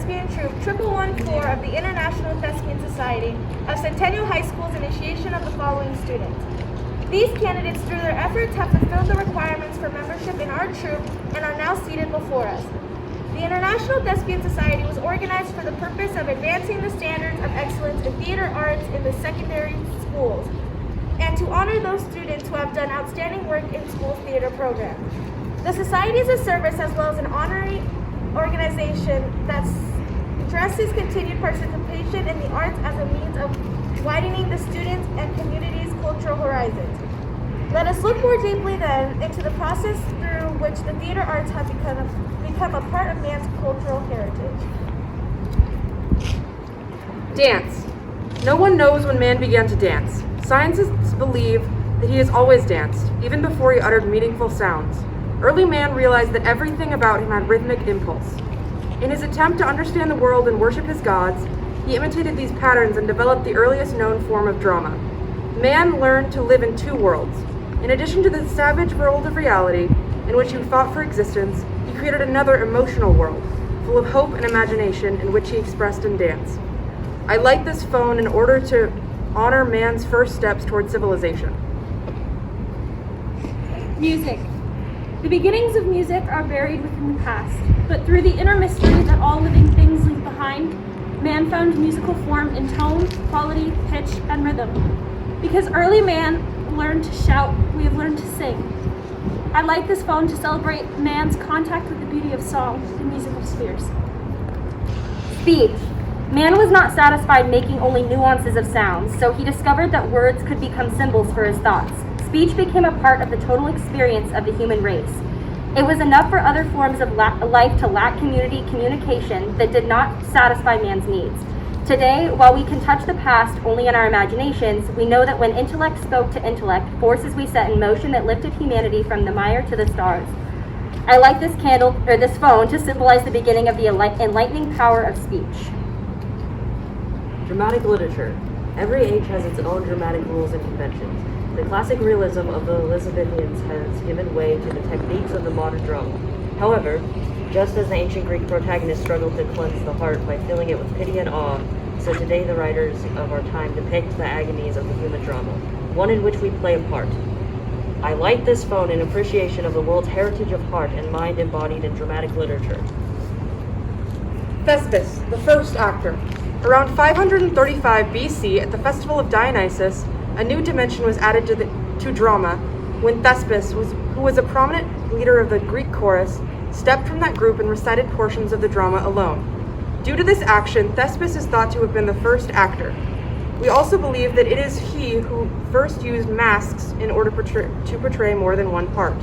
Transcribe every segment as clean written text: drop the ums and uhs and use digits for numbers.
Thespian Troupe 1114 of the International Thespian Society of Centennial High School's initiation of the following students. These candidates, through their efforts, have fulfilled the requirements for membership in our troupe and are now seated before us. The International Thespian Society was organized for the purpose of advancing the standards of excellence in theater arts in the secondary schools, and to honor those students who have done outstanding work in school's theater program. The Society is a service as well as an honorary organization that stresses continued participation in the arts as a means of widening the students' and community's cultural horizons. Let us look more deeply then into the process through which the theater arts have become a part of man's cultural heritage. Dance. No one knows when man began to dance. Scientists believe that he has always danced, even before he uttered meaningful sounds. Early man realized that everything about him had rhythmic impulse. In his attempt to understand the world and worship his gods, he imitated these patterns and developed the earliest known form of drama. Man learned to live in two worlds. In addition to the savage world of reality, in which he fought for existence, he created another emotional world, full of hope and imagination, in which he expressed in dance. I light this phone in order to honor man's first steps toward civilization. Music. The beginnings of music are buried within the past, but through the inner mystery that all living things leave behind, man found musical form in tone, quality, pitch, and rhythm. Because early man learned to shout, we have learned to sing. I light this phone to celebrate man's contact with the beauty of song, the music of spheres. Speech. Man was not satisfied making only nuances of sounds, so he discovered that words could become symbols for his thoughts. Speech became a part of the total experience of the human race. It was enough for other forms of life to lack communication that did not satisfy man's needs. Today, while we can touch the past only in our imaginations, we know that when intellect spoke to intellect, forces we set in motion that lifted humanity from the mire to the stars. I light this this phone to symbolize the beginning of the enlightening power of speech. Dramatic literature. Every age has its own dramatic rules and conventions. The classic realism of the Elizabethans has given way to the techniques of the modern drama. However, just as the ancient Greek protagonists struggled to cleanse the heart by filling it with pity and awe, so today the writers of our time depict the agonies of the human drama, one in which we play a part. I light this phone in appreciation of the world's heritage of heart and mind embodied in dramatic literature. Thespis, the first actor. Around 535 BC, at the festival of Dionysus, a new dimension was added to drama when Thespis, who was a prominent leader of the Greek chorus, stepped from that group and recited portions of the drama alone. Due to this action, Thespis is thought to have been the first actor. We also believe that it is he who first used masks in order to portray more than one part.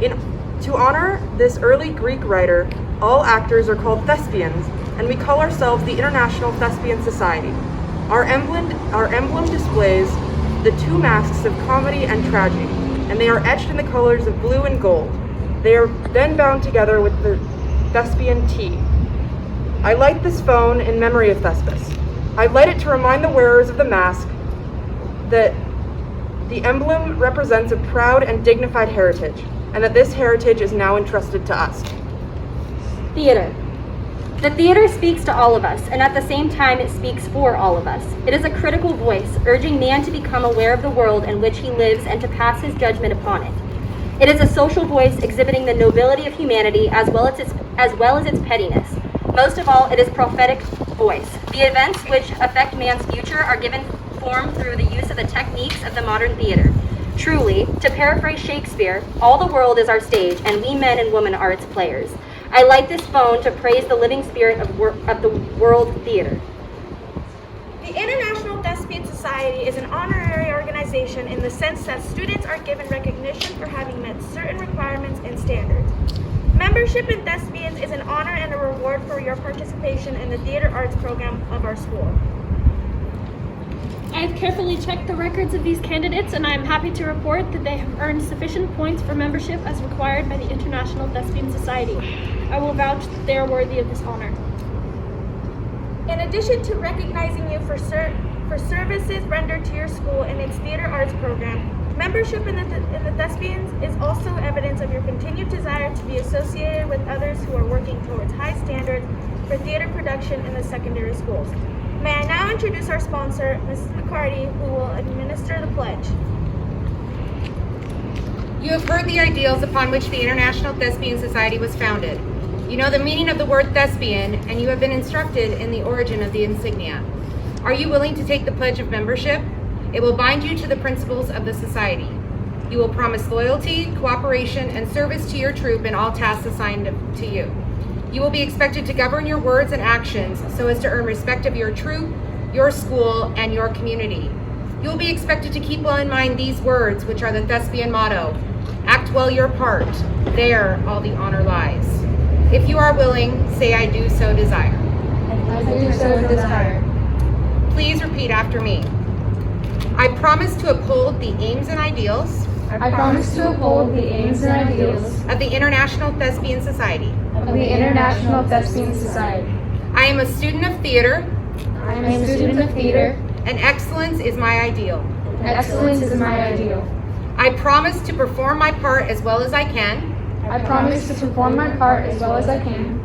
To honor this early Greek writer, all actors are called thespians, and we call ourselves the International Thespian Society. Our emblem displays the two masks of comedy and tragedy, and they are etched in the colors of blue and gold. They are then bound together with the Thespian T. I light this phone in memory of Thespis. I light it to remind the wearers of the mask that the emblem represents a proud and dignified heritage, and that this heritage is now entrusted to us. Theater. The theater speaks to all of us, and at the same time it speaks for all of us. It is a critical voice, urging man to become aware of the world in which he lives and to pass his judgment upon it. It is a social voice exhibiting the nobility of humanity as well as its pettiness. Most of all, it is prophetic voice. The events which affect man's future are given form through the use of the techniques of the modern theater. Truly, to paraphrase Shakespeare, all the world is our stage, and we men and women are its players. I light this phone to praise the living spirit of the world theater. The International Thespian Society is an honorary organization in the sense that students are given recognition for having met certain requirements and standards. Membership in Thespians is an honor and a reward for your participation in the theater arts program of our school. I have carefully checked the records of these candidates, and I am happy to report that they have earned sufficient points for membership as required by the International Thespian Society. I will vouch that they are worthy of this honor. In addition to recognizing you for services rendered to your school and its theater arts program, Membership in the Thespians is also evidence of your continued desire to be associated with others who are working towards high standards for theater production in the secondary schools. May I now introduce our sponsor, Mrs. McCarty, who will administer the pledge. You have heard the ideals upon which the International Thespian Society was founded. You know the meaning of the word thespian, and you have been instructed in the origin of the insignia. Are you willing to take the pledge of membership? It will bind you to the principles of the society. You will promise loyalty, cooperation, and service to your troop in all tasks assigned to you. You will be expected to govern your words and actions so as to earn respect of your troop, your school, and your community. You will be expected to keep well in mind these words, which are the Thespian motto: act well your part, there all the honor lies. If you are willing, say I do so desire. I do so desire. Please repeat after me. I promise to uphold the aims and ideals I promise to uphold the aims and ideals of the International Thespian Society. of the International Thespian Society. I am a student of theater, I am a student of theater, and excellence is my ideal. and excellence is my ideal. I promise to perform my part as well as I can, I promise to perform my part as well as I can,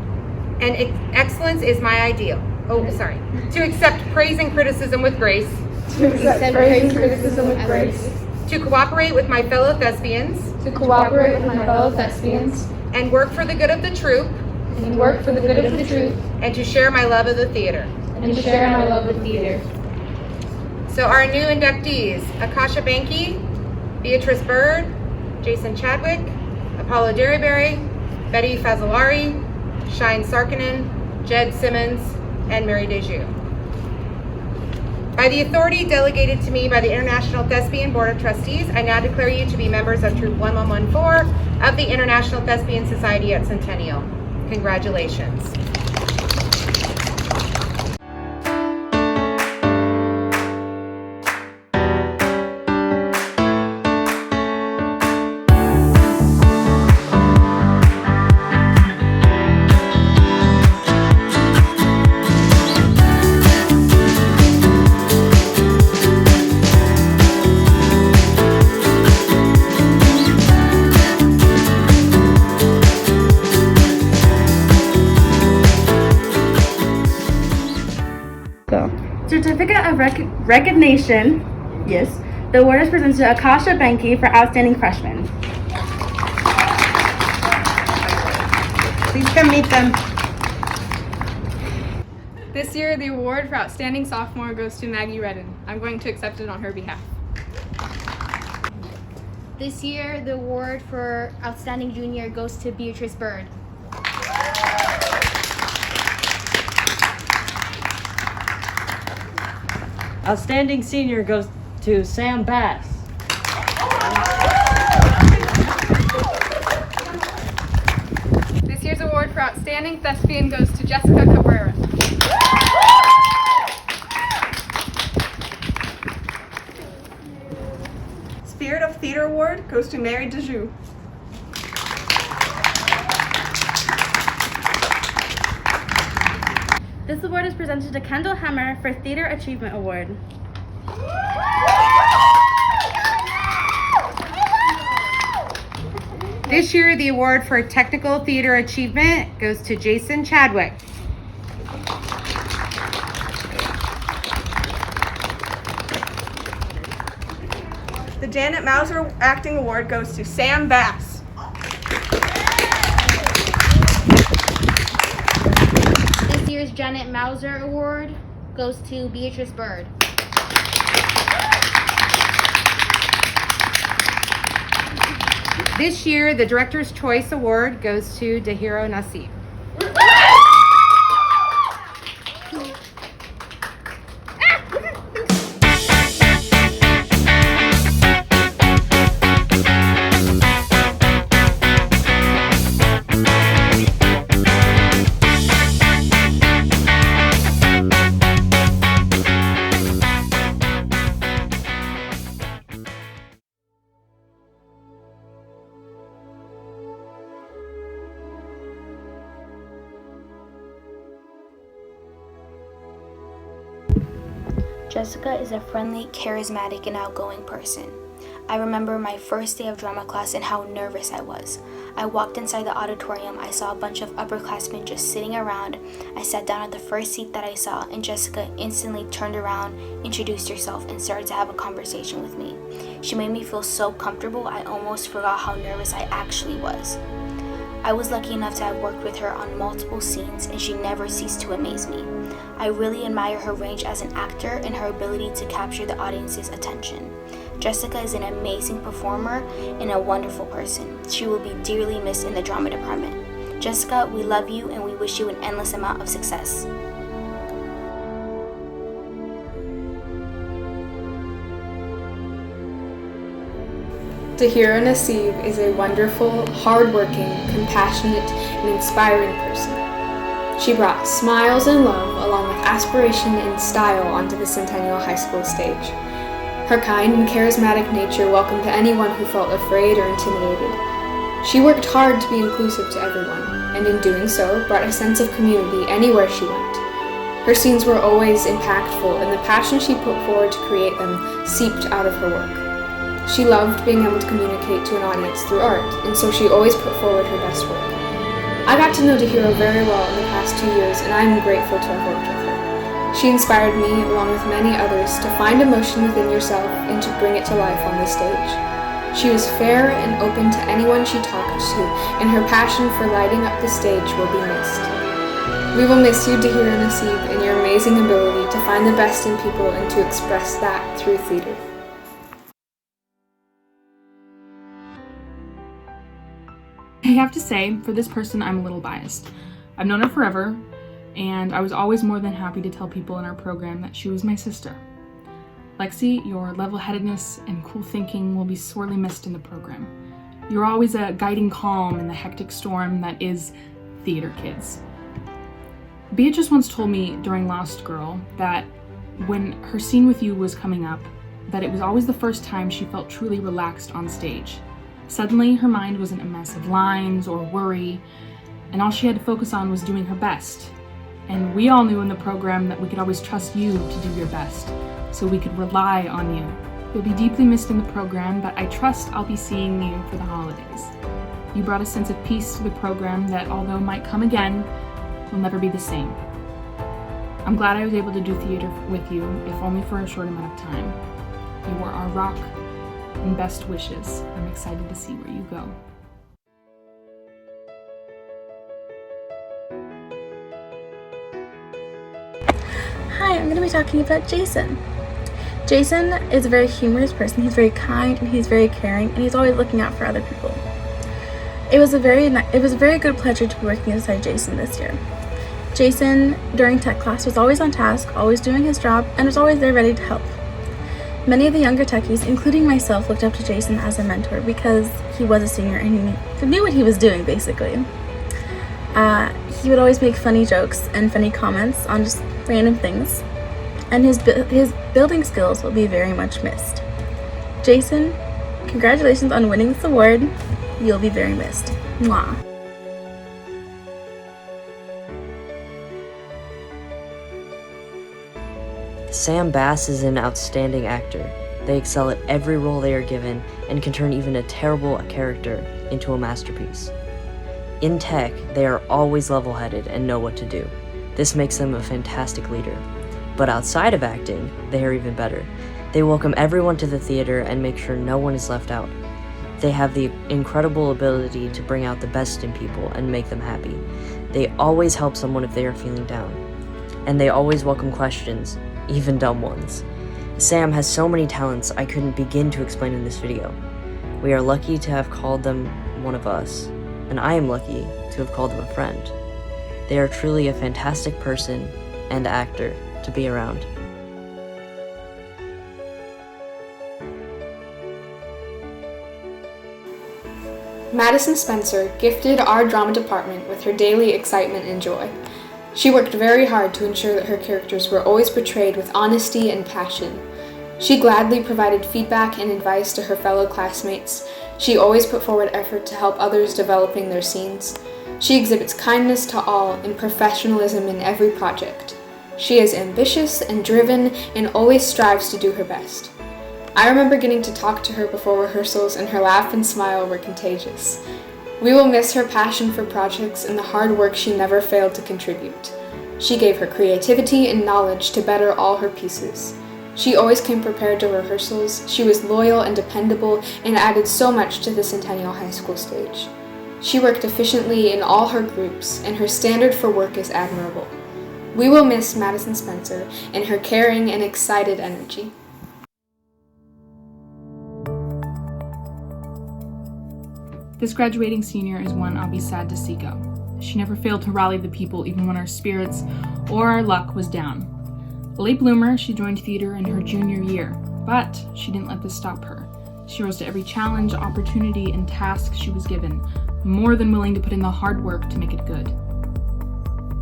and excellence is my ideal. To accept praise and criticism with grace, to accept praise and criticism with grace, to cooperate with my fellow thespians, to cooperate with my fellow thespians, and work for the good of the troupe, and work for the good of the truth, and to share my love of the theater. and to share my love of theater. So our new inductees: Akasha Banky, Beatrice Bird, Jason Chadwick, Apollo Derryberry, Betty Fazalari, Shine Sarkinen, Jed Simmons, and Mary Dejoux. By the authority delegated to me by the International Thespian Board of Trustees, I now declare you to be members of Troop 1114 of the International Thespian Society at Centennial. Congratulations. Certificate of Recognition, yes. The award is presented to Akasha Banky for Outstanding Freshman. Please come meet them. This year, the award for Outstanding Sophomore goes to Maggie Redden. I'm going to accept it on her behalf. This year, the award for Outstanding Junior goes to Beatrice Bird. Outstanding Senior goes to Sam Bass. This year's award for Outstanding Thespian goes to Jessica Cabrera. Spirit of Theater Award goes to Mary Dejoux. This award is presented to Kendall Hemmer for Theater Achievement Award. This year, the award for Technical Theater Achievement goes to Jason Chadwick. The Janet Mauser Acting Award goes to Sam Bass. This year's Janet Mauser Award goes to Beatrice Bird. This year, the Director's Choice Award goes to Dahiro Nasib. Jessica is a friendly, charismatic, and outgoing person. I remember my first day of drama class and how nervous I was. I walked inside the auditorium, I saw a bunch of upperclassmen just sitting around. I sat down at the first seat that I saw, and Jessica instantly turned around, introduced herself, and started to have a conversation with me. She made me feel so comfortable, I almost forgot how nervous I actually was. I was lucky enough to have worked with her on multiple scenes, and she never ceased to amaze me. I really admire her range as an actor and her ability to capture the audience's attention. Jessica is an amazing performer and a wonderful person. She will be dearly missed in the drama department. Jessica, we love you and we wish you an endless amount of success. Tahira Naseeb is a wonderful, hardworking, compassionate, and inspiring person. She brought smiles and love along with aspiration and style onto the Centennial High School stage. Her kind and charismatic nature welcomed anyone who felt afraid or intimidated. She worked hard to be inclusive to everyone, and in doing so, brought a sense of community anywhere she went. Her scenes were always impactful, and the passion she put forward to create them seeped out of her work. She loved being able to communicate to an audience through art, and so she always put forward her best work. I got to know Tahira very well in the past 2 years, and I'm grateful to have worked with her. She inspired me, along with many others, to find emotion within yourself and to bring it to life on the stage. She was fair and open to anyone she talked to, and her passion for lighting up the stage will be missed. We will miss you, Tahira Naseeb, and your amazing ability to find the best in people and to express that through theater. I have to say, for this person, I'm a little biased. I've known her forever, and I was always more than happy to tell people in our program that she was my sister. Lexi, your level-headedness and cool thinking will be sorely missed in the program. You're always a guiding calm in the hectic storm that is theater kids. Beatrice once told me during Lost Girl that when her scene with you was coming up, that it was always the first time she felt truly relaxed on stage. Suddenly, her mind wasn't a mess of lines or worry, and all she had to focus on was doing her best. And we all knew in the program that we could always trust you to do your best, so we could rely on you. You'll be deeply missed in the program, but I trust I'll be seeing you for the holidays. You brought a sense of peace to the program that, although might come again, will never be the same. I'm glad I was able to do theater with you, if only for a short amount of time. You were our rock, and best wishes. I'm excited to see where you go. Hi, I'm going to be talking about Jason. Jason is a very humorous person. He's very kind and he's very caring, and he's always looking out for other people. It was a very good pleasure to be working beside Jason this year. Jason, during tech class, was always on task, always doing his job, and was always there ready to help. Many of the younger techies, including myself, looked up to Jason as a mentor because he was a senior and he knew what he was doing, basically. He would always make funny jokes and funny comments on just random things, and his building skills will be very much missed. Jason, congratulations on winning this award. You'll be very missed. Mwah. Sam Bass is an outstanding actor. They excel at every role they are given and can turn even a terrible character into a masterpiece. In tech, they are always level-headed and know what to do. This makes them a fantastic leader. But outside of acting, they are even better. They welcome everyone to the theater and make sure no one is left out. They have the incredible ability to bring out the best in people and make them happy. They always help someone if they are feeling down. And they always welcome questions, even dumb ones. Sam has so many talents I couldn't begin to explain in this video. We are lucky to have called them one of us, and I am lucky to have called them a friend. They are truly a fantastic person and actor to be around. Madison Spencer gifted our drama department with her daily excitement and joy. She worked very hard to ensure that her characters were always portrayed with honesty and passion. She gladly provided feedback and advice to her fellow classmates. She always put forward effort to help others developing their scenes. She exhibits kindness to all and professionalism in every project. She is ambitious and driven and always strives to do her best. I remember getting to talk to her before rehearsals, and her laugh and smile were contagious. We will miss her passion for projects and the hard work she never failed to contribute. She gave her creativity and knowledge to better all her pieces. She always came prepared to rehearsals, she was loyal and dependable, and added so much to the Centennial High School stage. She worked efficiently in all her groups, and her standard for work is admirable. We will miss Madison Spencer and her caring and excited energy. This graduating senior is one I'll be sad to see go. She never failed to rally the people even when our spirits or our luck was down. A late bloomer, she joined theater in her junior year, but she didn't let this stop her. She rose to every challenge, opportunity, and task she was given, more than willing to put in the hard work to make it good.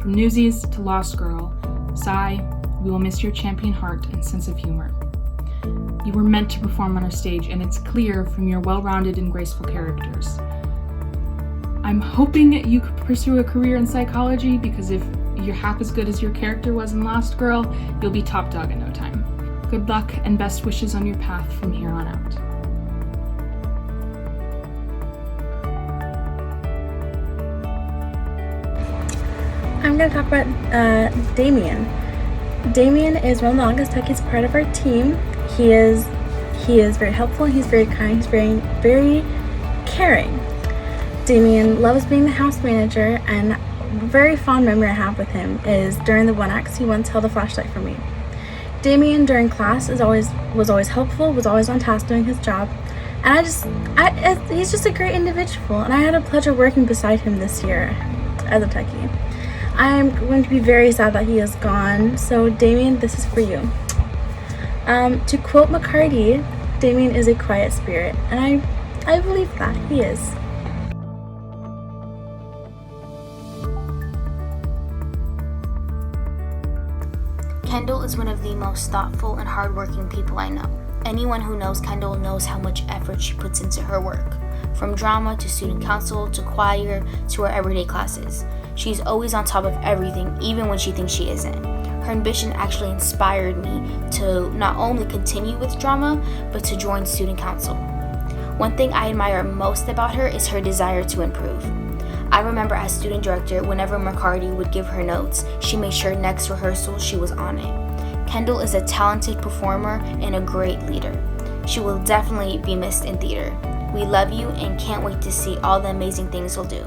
From Newsies to Lost Girl, Sigh, we will miss your champion heart and sense of humor. You were meant to perform on our stage, and it's clear from your well-rounded and graceful characters. I'm hoping you could pursue a career in psychology, because if you're half as good as your character was in Lost Girl, you'll be top dog in no time. Good luck and best wishes on your path from here on out. I'm going to talk about Damien. Damien is one of the longest Tuckies part of our team. He is very helpful, he's very kind, he's very caring. Damien loves being the house manager, and a very fond memory I have with him is during the one acts he once held a flashlight for me. Damien during class was always helpful, was always on task doing his job, and he's just a great individual, and I had a pleasure working beside him this year as a Tucky. I'm going to be very sad that he is gone, so Damien, this is for you. To quote McCarty, Damien is a quiet spirit, and I believe that he is. Kendall is one of the most thoughtful and hardworking people I know. Anyone who knows Kendall knows how much effort she puts into her work. From drama to student council to choir to her everyday classes. She's always on top of everything, even when she thinks she isn't. Her ambition actually inspired me to not only continue with drama, but to join student council. One thing I admire most about her is her desire to improve. I remember as student director, whenever McCarty would give her notes, she made sure next rehearsal she was on it. Kendall is a talented performer and a great leader. She will definitely be missed in theater. We love you and can't wait to see all the amazing things you'll do.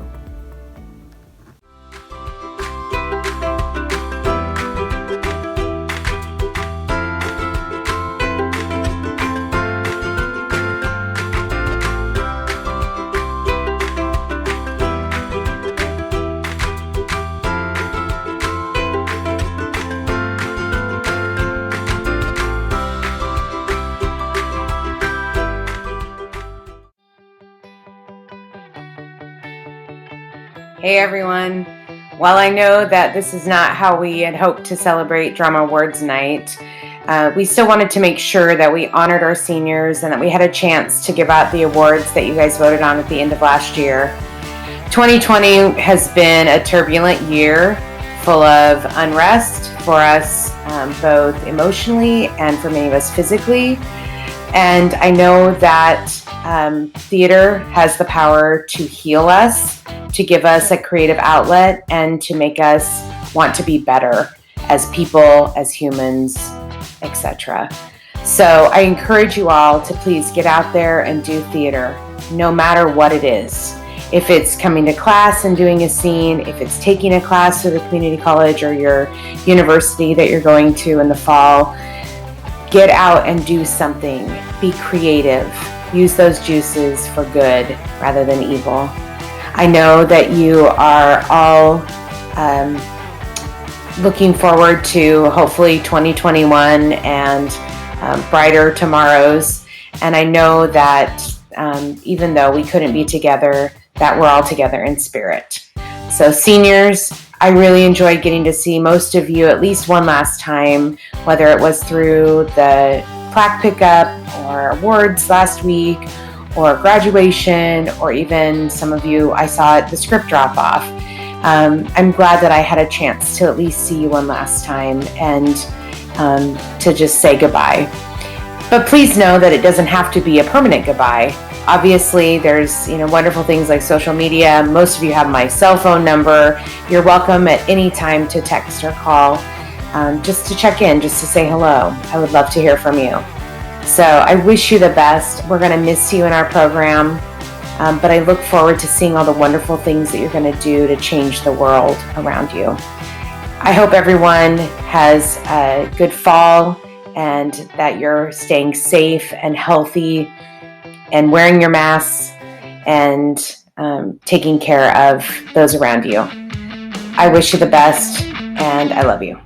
Hey everyone. While I know that this is not how we had hoped to celebrate Drama Awards Night, we still wanted to make sure that we honored our seniors and that we had a chance to give out the awards that you guys voted on at the end of last year. 2020 has been a turbulent year full of unrest for us, both emotionally and for many of us physically. And I know that theater has the power to heal us, to give us a creative outlet, and to make us want to be better as people, as humans, etc. So I encourage you all to please get out there and do theater, no matter what it is. If it's coming to class and doing a scene, if it's taking a class to the community college or your university that you're going to in the fall, get out and do something. Be creative. Use those juices for good rather than evil. I know that you are all looking forward to hopefully 2021 and brighter tomorrows. And I know that even though we couldn't be together, that we're all together in spirit. So seniors, I really enjoyed getting to see most of you at least one last time, whether it was through the plaque pickup or awards last week or graduation, or even some of you I saw at the script drop-off. I'm glad that I had a chance to at least see you one last time and to just say goodbye. But please know that it doesn't have to be a permanent goodbye. Obviously, there's wonderful things like social media. Most of you have my cell phone number. You're welcome at any time to text or call, just to check in, just to say hello. I would love to hear from you. So I wish you the best. We're going to miss you in our program, but I look forward to seeing all the wonderful things that you're going to do to change the world around you. I hope everyone has a good fall and that you're staying safe and healthy and wearing your masks and taking care of those around you. I wish you the best, and I love you.